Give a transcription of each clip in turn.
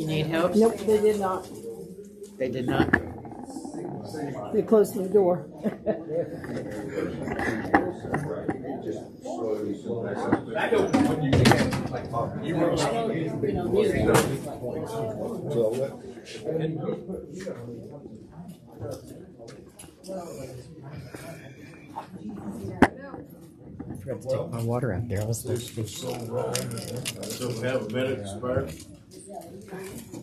need help? Nope, they did not. They did not. They closed the door. I forgot to take my water out there. I was supposed to. So we have a minute spare?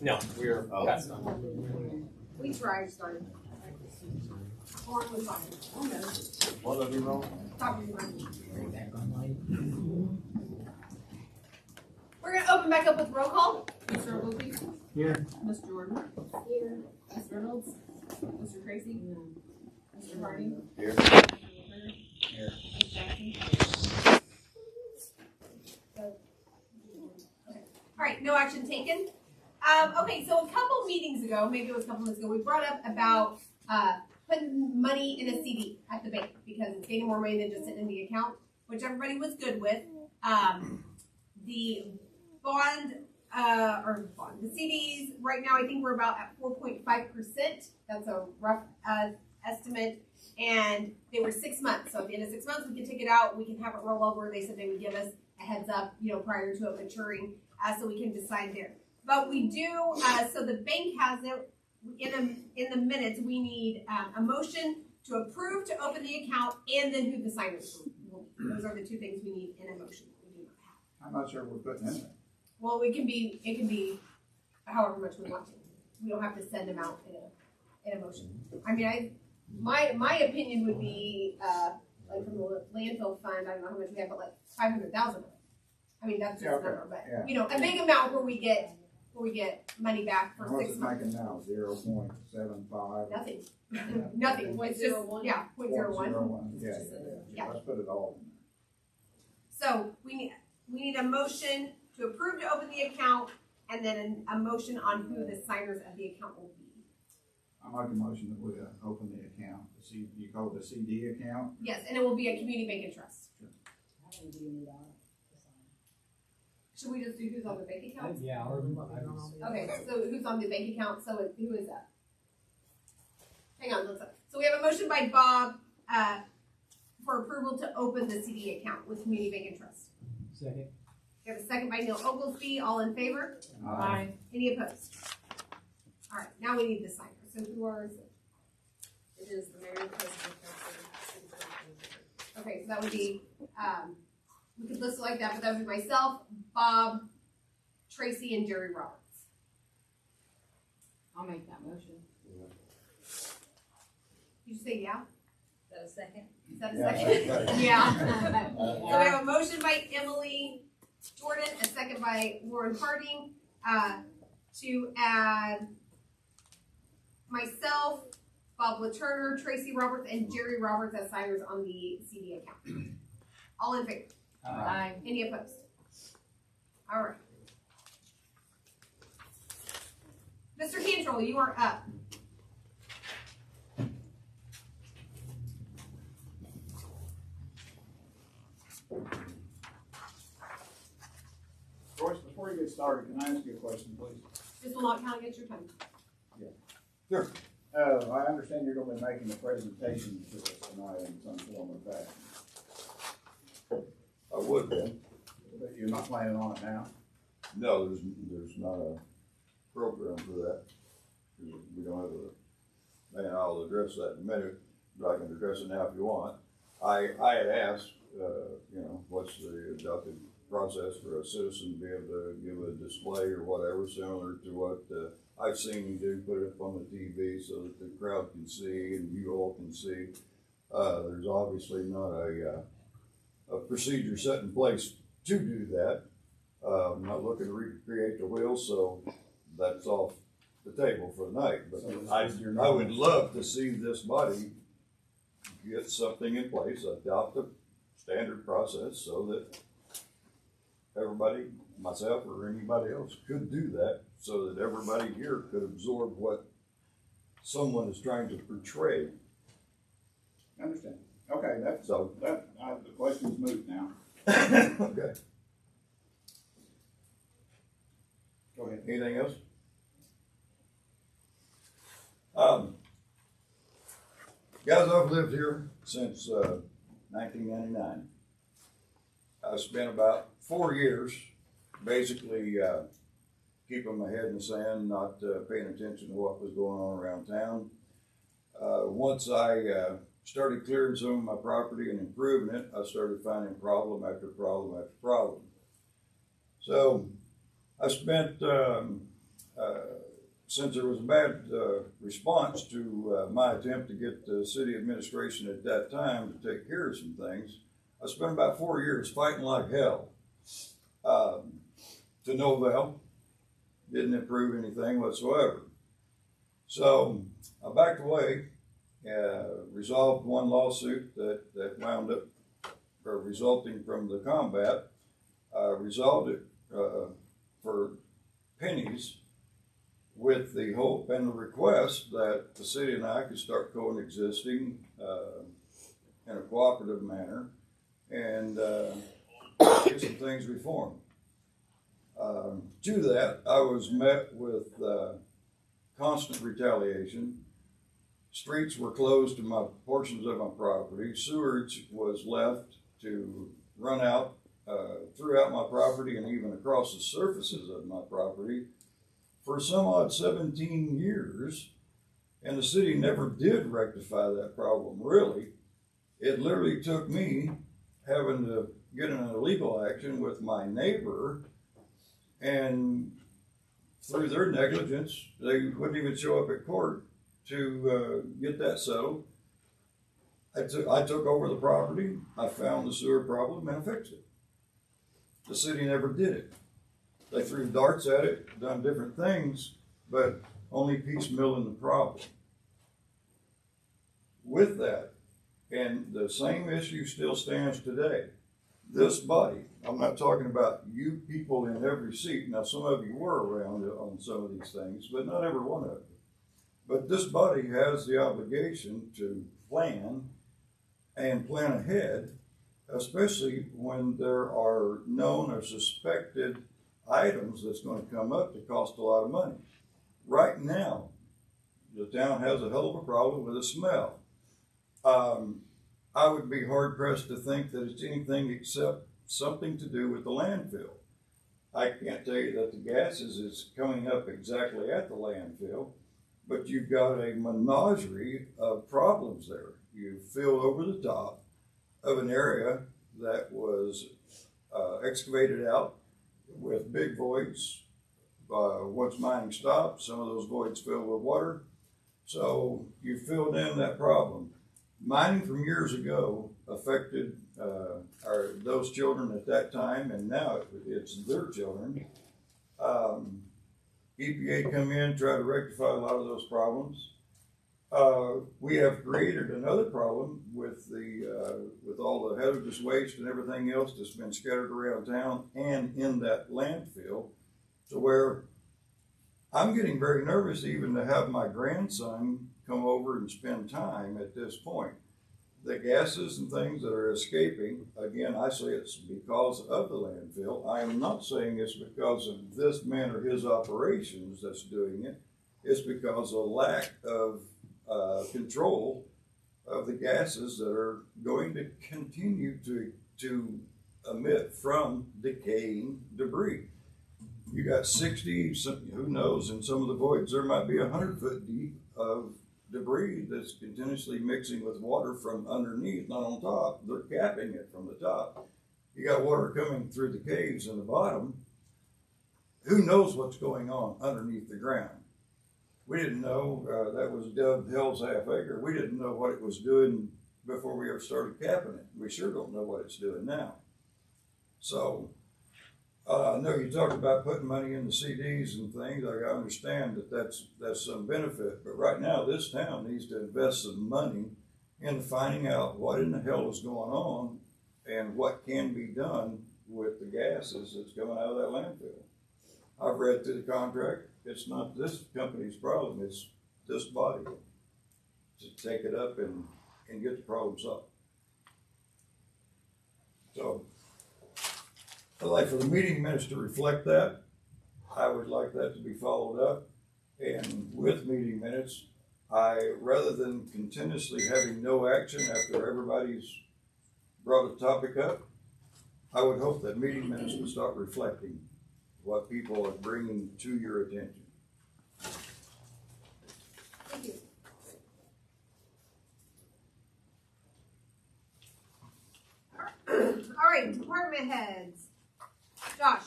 No, we're past time. We tried starting. Lauren was on. Oh no. What did I do wrong? We're gonna open back up with roll call. Mr. Ogilvy. Here. Mr. Jordan. Here. Ms. Reynolds. Mr. Tracy. Mr. Harding. Here. Here. Ms. Jackson. All right, no action taken. Okay, so a couple meetings ago, maybe it was a couple months ago, we brought up about putting money in a CD at the bank because it's getting more money than just sitting in the account, which everybody was good with. The the CDs right now, I think we're about at 4.5%. That's a rough estimate, and they were 6 months. So at the end of 6 months, we can take it out. We can have it roll over. They said they would give us a heads up, prior to it maturing, so we can decide there. But we do. So the bank has it in the minutes. We need a motion to approve to open the account, and then who the signers will be. Those are the two things we need in a motion. We do not have. How much are we putting in it? Well, it can be however much we want to. We don't have to send them out in a motion. I mean, my opinion would be like from the landfill fund. I don't know how much we have, but like 500,000. I mean, that's just a number, but a big amount where we get money back for 6 months. What's it making now? 0.75. Nothing. Nothing. It's just 0.01. Yeah. Let's put it all in there. So we need a motion to approve to open the account, and then a motion on who the signers of the account will be. I make a motion that we open the account. You call it a CD account? Yes, and it will be a community bank and trust. Should we just do who's on the bank account? Yeah. Okay, so who's on the bank account? So who is that? Hang on, let's. So we have a motion by Bob for approval to open the CD account with Community Bank and Trust. Second. We have a second by Neil Oglesby. All in favor? Aye. Any opposed? All right, now we need the signers. So who are? It is the mayor, president, Okay, so that would be. We could list it like that, but that would be myself, Bob, Tracy, and Jerry Roberts. I'll make that motion. Did you say yeah? Is that a second? Is that a Yeah, second? Yeah. So we have a motion by Emily Jordan, a second by Lauren Harding, to add myself, Bob LaTurner, Tracy Roberts, and Jerry Roberts as signers on the CD account. All in favor? Aye. Any opposed? All right. Mr. Cantrell, you are up. Joyce, before you get started, can I ask you a question, please? This will not count against your time. Sure. I understand you're going to be making a presentation to us tonight in some form or fashion. I would then. But you're not planning on it now? No, there's not a program for that. We don't have a, and I'll address that in a minute, but I can address it now if you want. I had asked, what's the adopted process for a citizen to be able to give a display or whatever, similar to what I've seen you do, put it up on the TV so that the crowd can see and you all can see. There's obviously not a procedure set in place to do that. I'm not looking to recreate the wheel, so that's off the table for the night. But I would love to see this body get something in place, adopt a standard process so that everybody, myself or anybody else, could do that so that everybody here could absorb what someone is trying to portray. I understand. Okay, the question's moot now. Okay. Go ahead. Anything else? Guys, I've lived here since 1999. I spent about 4 years basically keeping my head in the sand, not paying attention to what was going on around town. Once I started clearing some of my property and improving it, I started finding problem after problem after problem. So I spent, since there was a bad response to my attempt to get the city administration at that time to take care of some things, I spent about 4 years fighting like hell. To no avail, didn't improve anything whatsoever. So I backed away, resolved one lawsuit that wound up resulting from the combat. Resolved it for pennies with the hope and the request that the city and I could start coexisting in a cooperative manner and get some things reformed. To that, I was met with constant retaliation. Streets were closed to my portions of my property. Sewage was left to run out throughout my property and even across the surfaces of my property for some odd 17 years. And the city never did rectify that problem, really. It literally took me having to get in a legal action with my neighbor, and through their negligence, they wouldn't even show up at court to get that settled. I took over the property, I found the sewer problem, and I fixed it. The city never did it. They threw darts at it, done different things, but only piecemealing the problem. With that, and the same issue still stands today. This body, I'm not talking about you people in every seat. Now, some of you were around on some of these things, but not every one of you. But this body has the obligation to plan and plan ahead, especially when there are known or suspected items that's going to come up that cost a lot of money. Right now, the town has a hell of a problem with the smell. I would be hard pressed to think that it's anything except something to do with the landfill. I can't tell you that the gases is coming up exactly at the landfill, but you've got a menagerie of problems there. You fill over the top of an area that was excavated out with big voids. Once mining stopped, some of those voids filled with water. So you filled in that problem. Mining from years ago affected those children at that time, and now it's their children. EPA come in, try to rectify a lot of those problems. We have created another problem with all the hazardous waste and everything else that's been scattered around town and in that landfill, to where I'm getting very nervous even to have my grandson come over and spend time at this point. The gases and things that are escaping, again, I say it's because of the landfill. I am not saying it's because of this man or his operations that's doing it. It's because of lack of control of the gases that are going to continue to emit from decaying debris. You got 60, who knows, in some of the voids there might be 100-foot deep of debris that's continuously mixing with water from underneath, not on top. They're capping it from the top. You got water coming through the caves in the bottom. Who knows what's going on underneath the ground? We didn't know that was dubbed Hell's Half Acre. We didn't know what it was doing before we ever started capping it. We sure don't know what it's doing now. So, I know you talked about putting money in the CDs and things. I understand that that's some benefit, but right now this town needs to invest some money in finding out what in the hell is going on and what can be done with the gases that's coming out of that landfill. I've read through the contract. It's not this company's problem. It's this body to take it up and get the problem solved. So, I'd like for the meeting minutes to reflect that. I would like that to be followed up, and with meeting minutes, rather than continuously having no action after everybody's brought a topic up, I would hope that meeting minutes would start reflecting what people are bringing to your attention. Thank you. All right, department heads. Josh.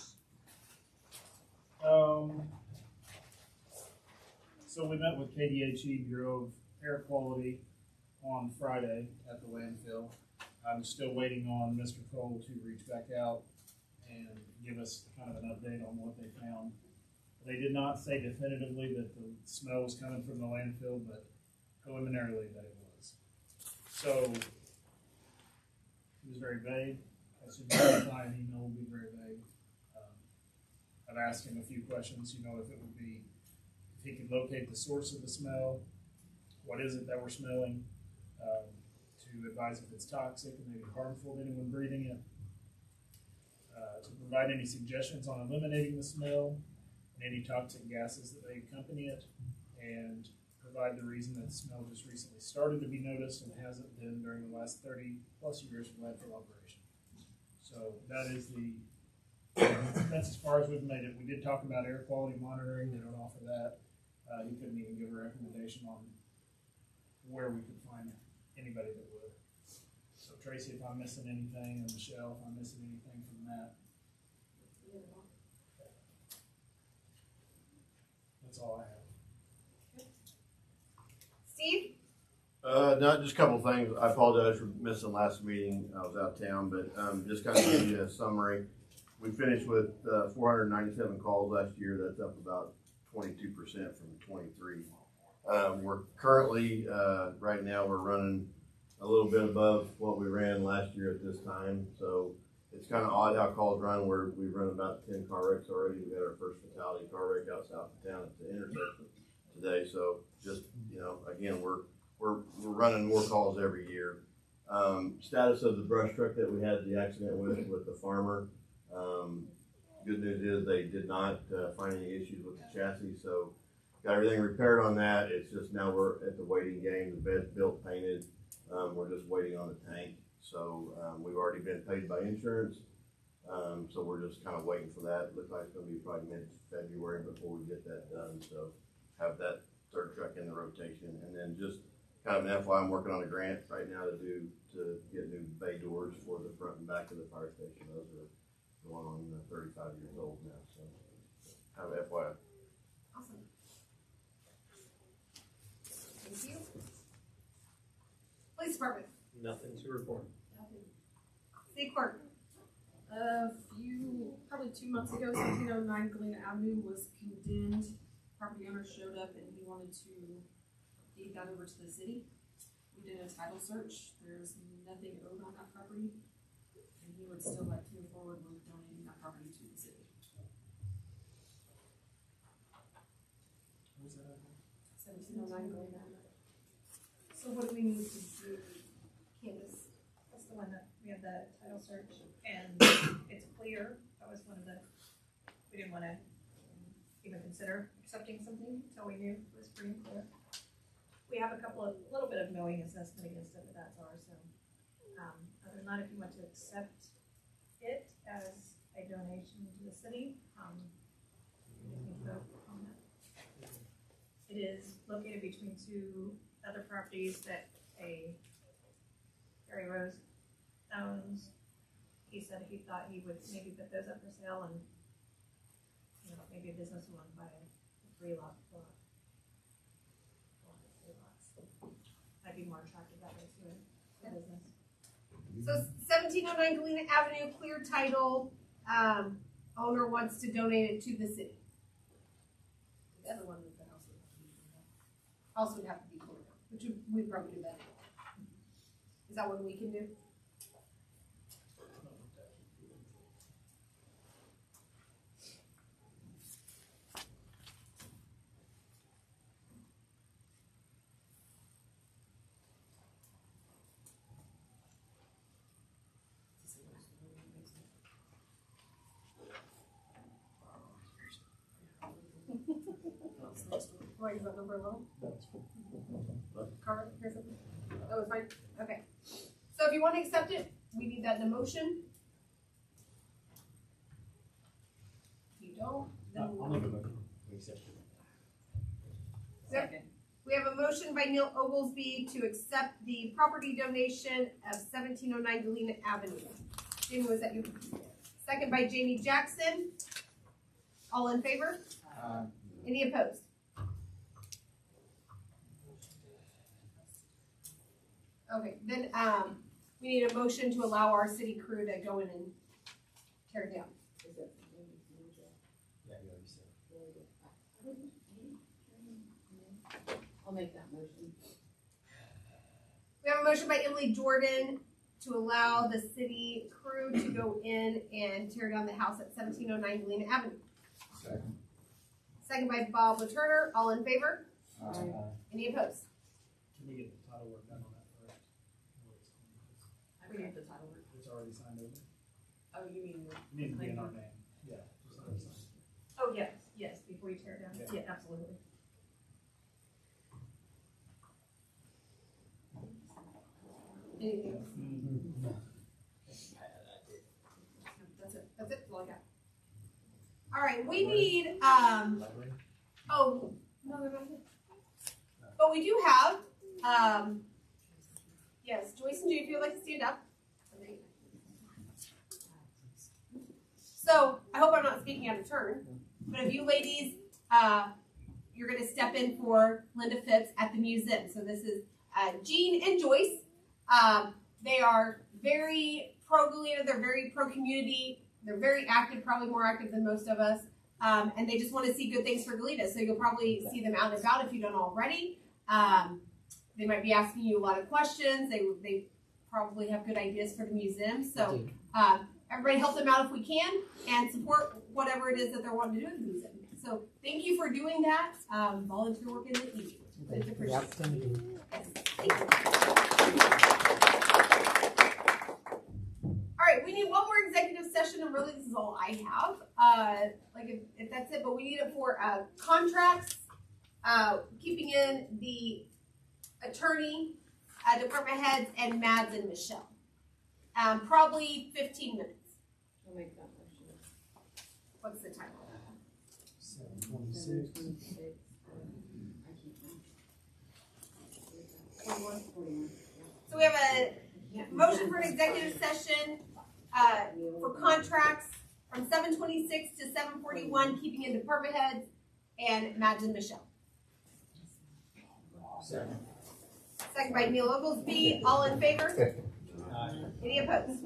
So we met with KDHE Bureau of Air Quality on Friday at the landfill. I'm still waiting on Mr. Cole to reach back out and give us kind of an update on what they found. They did not say definitively that the smell was coming from the landfill, but preliminarily that it was. So it was very vague. I should reply an email will be very vague. I've asked him a few questions, if it would be, if he could locate the source of the smell, what is it that we're smelling, to advise if it's toxic and maybe harmful to anyone breathing it, to provide any suggestions on eliminating the smell and any toxic gases that may accompany it, and provide the reason that the smell just recently started to be noticed and hasn't been during the last 30 plus years of landfill operation. So that is that's as far as we've made it. We did talk about air quality monitoring. They don't offer that. He couldn't even give a recommendation on where we could find anybody that would. So Tracy, if I'm missing anything, and Michelle, if I'm missing anything from that, that's all I have. Steve? No, just a couple of things. I apologize for missing last meeting. I was out of town, but just kind of give you a summary. We finished with 497 calls last year. That's up about 22% from 23. We're currently, right now, we're running a little bit above what we ran last year at this time. So it's kind of odd how calls run. We've run about 10 car wrecks already. We had our first fatality car wreck out south of town at the intersection today. So just, again, we're running more calls every year. Status of the brush truck that we had the accident with the farmer. Good news is they did not find any issues with the chassis, so got everything repaired on that. It's just now we're at the waiting game. The bed's built, painted. We're just waiting on the tank. So we've already been paid by insurance. So we're just kind of waiting for that. It looks like it's going to be probably mid-February before we get that done. So have that third truck in the rotation, and then just kind of an FYI, I'm working on a grant right now to get new bay doors for the front and back of the fire station. Those are going on 35 years old now, so kind of FYI. Awesome. Thank you. Police department. Nothing to report. City clerk. Probably 2 months ago, 1709 Galena Avenue was condemned. Property owner showed up and he wanted to deed that over to the city. We did a title search. There's nothing owed on that property. And he would still like to move forward with donating that property to the city. What was that? 1709 Galena Avenue. So what do we need to do, Candace? That's the one that we had the title search, and it's clear. That was one of the, we didn't want to even consider accepting something until we knew it was free and clear. We have a little bit of mowing assessment against it, but that's ours. So, other than that, if you want to accept it as a donation to the city, you just need to vote on that. It is located between two other properties that a Gary Rose owns. He said he thought he would maybe put those up for sale, and maybe a business would want to buy a 3-lot lot. I'd be more attracted that way to a business. So 1709 Galena Avenue, clear title. Owner wants to donate it to the city. The other one with the house. Also would have to be clear, which we'd probably do that. Is that what we can do? Why is that number low? Robert, here's something. Oh, it's fine, okay. So if you wanna accept it, we need that in a motion. If you don't, then I'll make a motion. We accept it. Second. we have a motion by Neil Oglesby to accept the property donation of 1709 Galena Avenue. Jamie, was that you? Second by Jamie Jackson. All in favor? Any opposed? Okay, then, we need a motion to allow our city crew to go in and tear it down. Yeah, you already said. I'll make that motion. We have a motion by Emily Jordan to allow the city crew to go in and tear down the house at 1709 Galena Avenue. Second. Second by Bob Laturner. All in favor? Can Any opposed? we get the title work done on that first? I forget the title word. It's already signed over. Oh, you mean the. It needs to be in our name. Yeah, just already signed. Oh, yes, yes, before you tear it down, Yeah. yeah, absolutely. Anything else? That's it. That's it. That's all I got. All right, we need, oh, no, they're not here. But we do have, yes, Joyce and Jay, if you'd like to stand up. So, I hope I'm not speaking out of turn, but if you ladies, you're gonna step in for Linda Phipps at the museum. So this is, Jean and Joyce. They are very pro-Galena, they're very pro-community, they're very active, probably more active than most of us, and they just want to see good things for Galena, so you'll probably see them out and about if you don't already. They might be asking you a lot of questions, they probably have good ideas for the museum, so everybody help them out if we can, and support whatever it is that they're wanting to do at the museum. So thank you for doing that, volunteer work in the evening. It's appreciated. Yes, thank you. All right, we need one more executive session, and really this is all I have. If that's it, but we need it for contracts, keeping in the attorney, department heads, and Mads and Michelle. Probably 15 minutes. I'll make that motion. What's the time? 7:26. 7:26. I keep them. 41. So we have a motion for an executive session for contracts from 7:26 to 7:41, keeping in department heads and Mads and Michelle. Second by Neil Oglesby. All in favor? Any opposed?